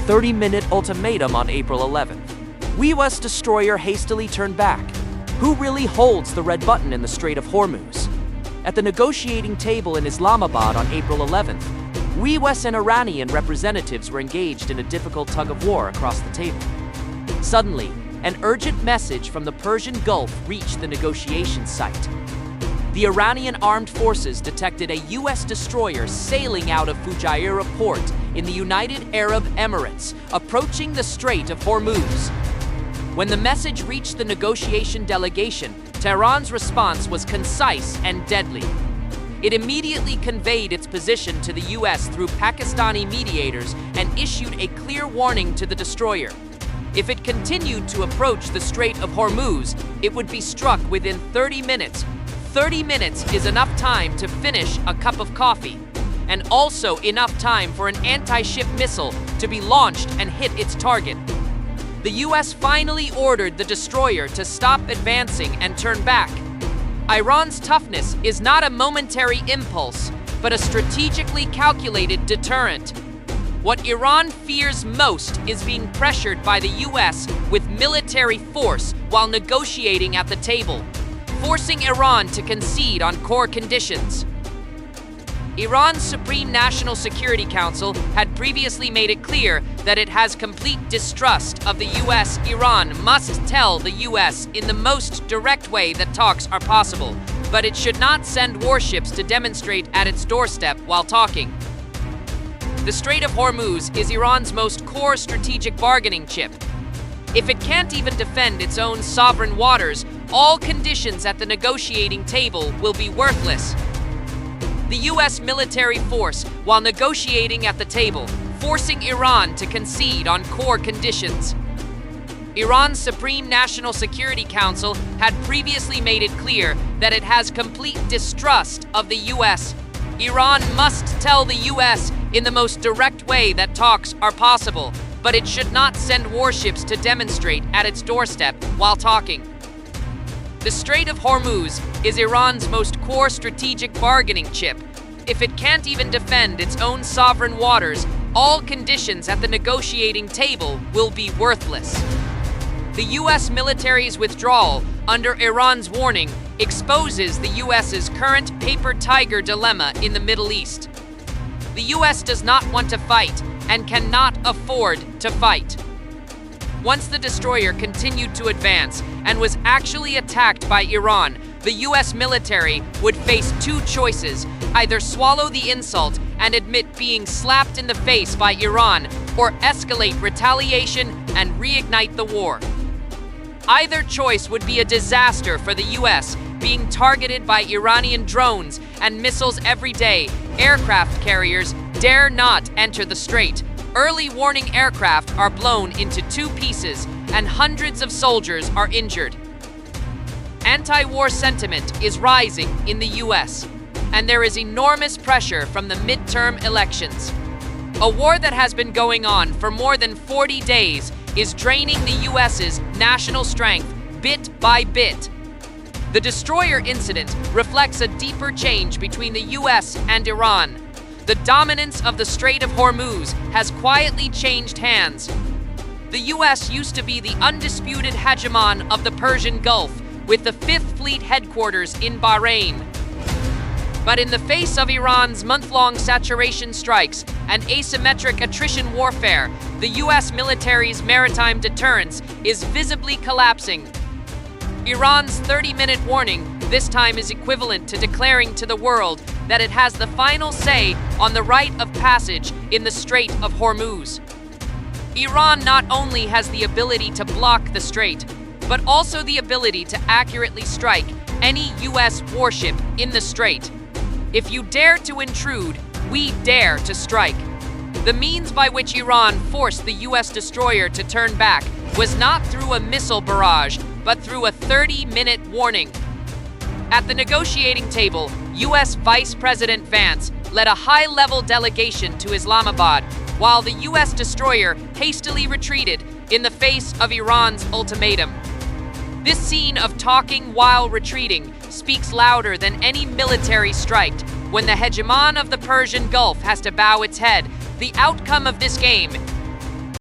30-minute ultimatum on April 11th. U.S. destroyer hastily turned back. Who really holds the red button in the Strait of Hormuz? At the negotiating table in Islamabad on April 11th, U.S. and Iranian representatives were engaged in a difficult tug-of-war across the table. Suddenly, an urgent message from the Persian Gulf reached the negotiation site. The Iranian armed forces detected a U.S. destroyer sailing out of Fujairah port in the United Arab Emirates, approaching the Strait of Hormuz. When the message reached the negotiation delegation, Tehran's response was concise and deadly. It immediately conveyed its position to the U.S. through Pakistani mediators and issued a clear warning to the destroyer. If it continued to approach the Strait of Hormuz, it would be struck within 30 minutes. 30 minutes is enough time to finish a cup of coffee, and also enough time for an anti-ship missile to be launched and hit its target. The U.S. finally ordered the destroyer to stop advancing and turn back. Iran's toughness is not a momentary impulse, but a strategically calculated deterrent. What Iran fears most is being pressured by the U.S. with military force while negotiating at the table, forcing Iran to concede on core conditions. Iran's Supreme National Security Council had previously made it clear that it has complete distrust of the U.S. Iran must tell the U.S. in the most direct way that talks are possible, but it should not send warships to demonstrate at its doorstep while talking. The Strait of Hormuz is Iran's most core strategic bargaining chip. If it can't even defend its own sovereign waters, all conditions at the negotiating table will be worthless. The U.S. military force, while negotiating at the table, forcing Iran to concede on core conditions. Iran's Supreme National Security Council had previously made it clear that it has complete distrust of the U.S. Iran must tell the U.S. in the most direct way that talks are possible, but it should not send warships to demonstrate at its doorstep while talking. The Strait of Hormuz is Iran's most core strategic bargaining chip. If it can't even defend its own sovereign waters, all conditions at the negotiating table will be worthless. The U.S. military's withdrawal, under Iran's warning, exposes the U.S.'s current paper tiger dilemma in the Middle East. The U.S. does not want to fight and cannot afford to fight. Once the destroyer continued to advance and was actually attacked by Iran, the U.S. military would face two choices: either swallow the insult and admit being slapped in the face by Iran, or escalate retaliation and reignite the war. Either choice would be a disaster for the U.S., being targeted by Iranian drones and missiles every day. Aircraft carriers dare not enter the strait. Early warning aircraft are blown into two pieces, and hundreds of soldiers are injured. Anti-war sentiment is rising in the U.S., and there is enormous pressure from the midterm elections. A war that has been going on for more than 40 days is draining the U.S.'s national strength bit by bit. The destroyer incident reflects a deeper change between the U.S. and Iran. The dominance of the Strait of Hormuz has quietly changed hands. The U.S. used to be the undisputed hegemon of the Persian Gulf, with the Fifth Fleet headquarters in Bahrain. But in the face of Iran's month-long saturation strikes and asymmetric attrition warfare, the U.S. military's maritime deterrence is visibly collapsing. Iran's 30-minute warning this time is equivalent to declaring to the world that it has the final say on the right of passage in the Strait of Hormuz. Iran not only has the ability to block the strait, but also the ability to accurately strike any U.S. warship in the strait. If you dare to intrude, we dare to strike. The means by which Iran forced the U.S. destroyer to turn back was not through a missile barrage, but through a 30-minute warning. At the negotiating table, U.S. Vice President Vance led a high-level delegation to Islamabad, while the U.S. destroyer hastily retreated in the face of Iran's ultimatum. This scene of talking while retreating speaks louder than any military strike. When the hegemon of the Persian Gulf has to bow its head, the outcome of this game